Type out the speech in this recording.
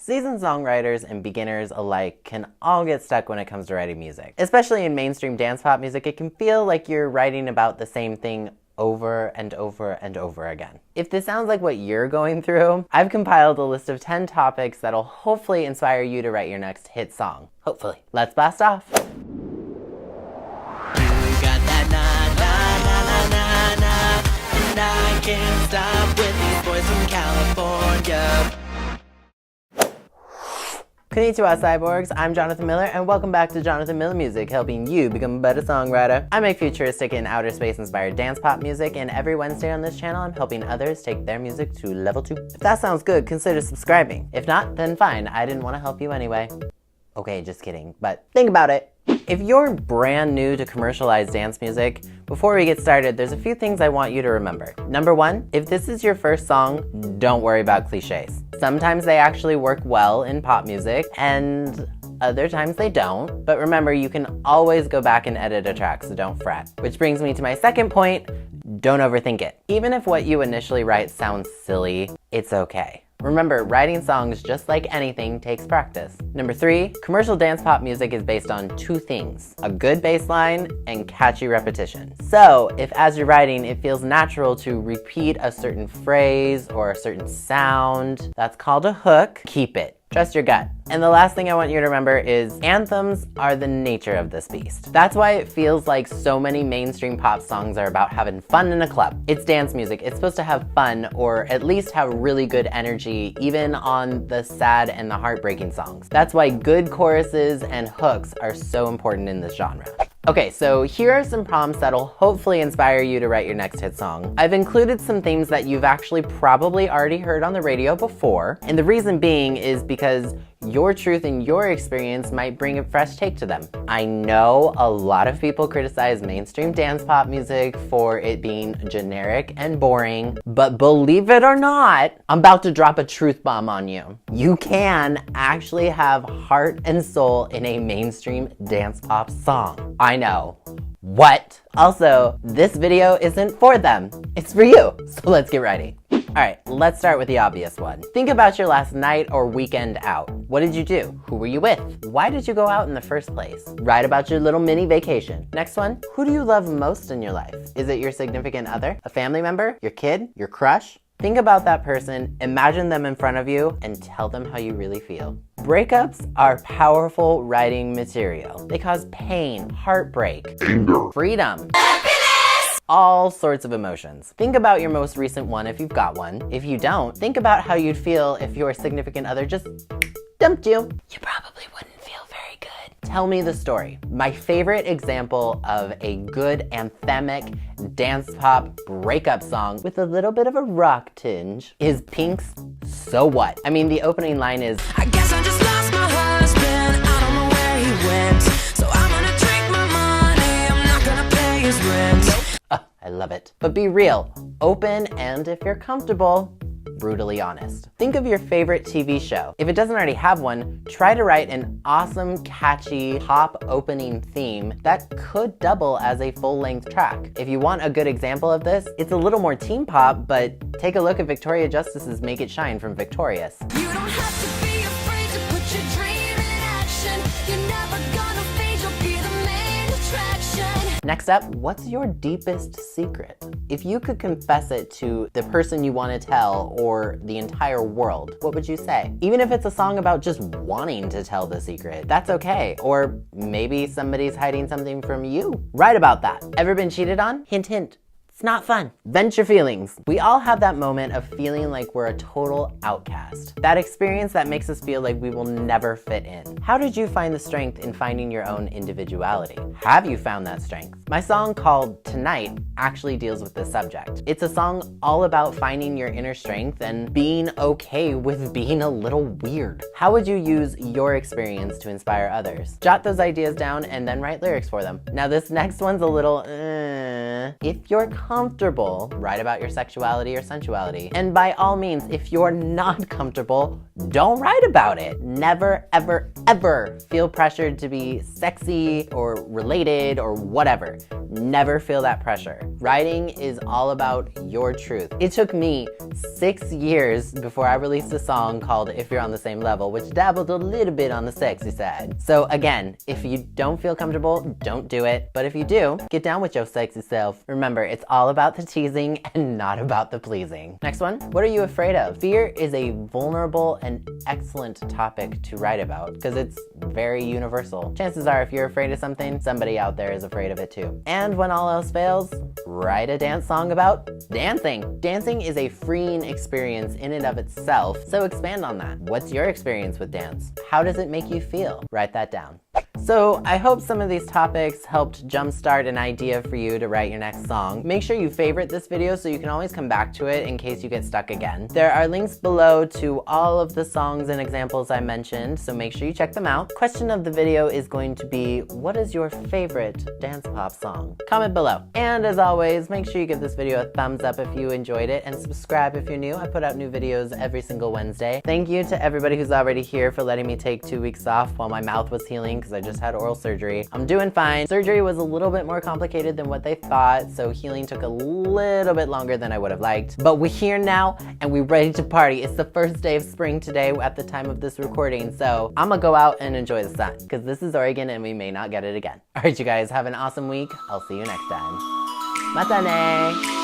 Seasoned songwriters and beginners alike can all get stuck when it comes to writing music. Especially in mainstream dance pop music, it can feel like you're writing about the same thing over and over and over again. If this sounds like what you're going through, I've compiled a list of 10 topics that'll hopefully inspire you to write your next hit song. Hopefully. Let's blast off. I can't stop with these boys from California. Konnichiwa, cyborgs. I'm Jonathan Miller, and welcome back to Jonathan Miller Music, helping you become a better songwriter. I make futuristic and outer space-inspired dance pop music, and every Wednesday on this channel, I'm helping others take their music to level 2. If that sounds good, consider subscribing. If not, then fine. I didn't want to help you anyway. Okay, just kidding, but think about it. If you're brand new to commercialized dance music, before we get started, there's a few things I want you to remember. Number one, if this is your first song, don't worry about cliches. Sometimes they actually work well in pop music, and other times they don't. But remember, you can always go back and edit a track, so don't fret. Which brings me to my second point, don't overthink it. Even if what you initially write sounds silly, it's okay. Remember, writing songs, just like anything, takes practice. Number 3, commercial dance pop music is based on 2 things: a good bass line and catchy repetition. So, if as you're writing, it feels natural to repeat a certain phrase or a certain sound, that's called a hook, keep it. Trust your gut. And the last thing I want you to remember is anthems are the nature of this beast. That's why it feels like so many mainstream pop songs are about having fun in a club. It's dance music. It's supposed to have fun, or at least have really good energy, even on the sad and the heartbreaking songs. That's why good choruses and hooks are so important in this genre. Okay, so here are some prompts that'll hopefully inspire you to write your next hit song. I've included some themes that you've actually probably already heard on the radio before, and the reason being is because your truth and your experience might bring a fresh take to them. I know a lot of people criticize mainstream dance pop music for it being generic and boring, but believe it or not, I'm about to drop a truth bomb on you. You can actually have heart and soul in a mainstream dance pop song. I know. What? Also, this video isn't for them. It's for you. So let's get ready. Alright, let's start with the obvious one. Think about your last night or weekend out. What did you do? Who were you with? Why did you go out in the first place? Write about your little mini vacation. Next one, who do you love most in your life? Is it your significant other? A family member? Your kid? Your crush? Think about that person, imagine them in front of you, and tell them how you really feel. Breakups are powerful writing material. They cause pain, heartbreak, anger, freedom, happiness, all sorts of emotions. Think about your most recent one if you've got one. If you don't, think about how you'd feel if your significant other just dumped you. You probably wouldn't feel very good. Tell me the story. My favorite example of a good anthemic dance pop breakup song with a little bit of a rock tinge is Pink's So What. I mean, the opening line is, I guess I just lost my husband, I don't know where he went, so I'm gonna drink my money, I'm not gonna pay his rent. Oh, I love it. But be real, open, and if you're comfortable, brutally honest. Think of your favorite TV show. If it doesn't already have one, try to write an awesome, catchy, pop opening theme that could double as a full-length track. If you want a good example of this, it's a little more teen pop, but take a look at Victoria Justice's Make It Shine from Victorious. You don't have to be afraid to put your dream in action. You're never gonna fade, you'll be the main attraction. Next up, what's your deepest secret? If you could confess it to the person you want to tell or the entire world, what would you say? Even if it's a song about just wanting to tell the secret, that's okay. Or maybe somebody's hiding something from you. Write about that. Ever been cheated on? Hint, hint. It's not fun. Vent your feelings. We all have that moment of feeling like we're a total outcast. That experience that makes us feel like we will never fit in. How did you find the strength in finding your own individuality? Have you found that strength? My song called Tonight actually deals with this subject. It's a song all about finding your inner strength and being okay with being a little weird. How would you use your experience to inspire others? Jot those ideas down and then write lyrics for them. Now this next one's a little, if you're comfortable, write about your sexuality or sensuality. And by all means, if you're not comfortable, don't write about it. Never, ever, ever feel pressured to be sexy or related or whatever. Never feel that pressure. Writing is all about your truth. It took me 6 years before I released a song called If You're on the Same Level, which dabbled a little bit on the sexy side. So again, if you don't feel comfortable, don't do it. But if you do, get down with your sexy self. Remember, it's all about the teasing and not about the pleasing. Next one, what are you afraid of? Fear is a vulnerable and excellent topic to write about because it's very universal. Chances are if you're afraid of something, somebody out there is afraid of it too. And when all else fails, write a dance song about dancing. Dancing is a freeing experience in and of itself, so expand on that. What's your experience with dance? How does it make you feel? Write that down. So I hope some of these topics helped jumpstart an idea for you to write your next song. Make sure you favorite this video so you can always come back to it in case you get stuck again. There are links below to all of the songs and examples I mentioned, so make sure you check them out. Question of the video is going to be, what is your favorite dance pop song? Comment below. And as always, make sure you give this video a thumbs up if you enjoyed it and subscribe if you're new. I put out new videos every single Wednesday. Thank you to everybody who's already here for letting me take 2 weeks off while my mouth was healing because I just had oral surgery. I'm doing fine. Surgery was a little bit more complicated than what they thought, so healing took a little bit longer than I would have liked. But we're here now and we're ready to party. It's the first day of spring today at the time of this recording, so I'm gonna go out and enjoy the sun because this is Oregon and we may not get it again. All right, you guys, have an awesome week. I'll see you next time. Matane!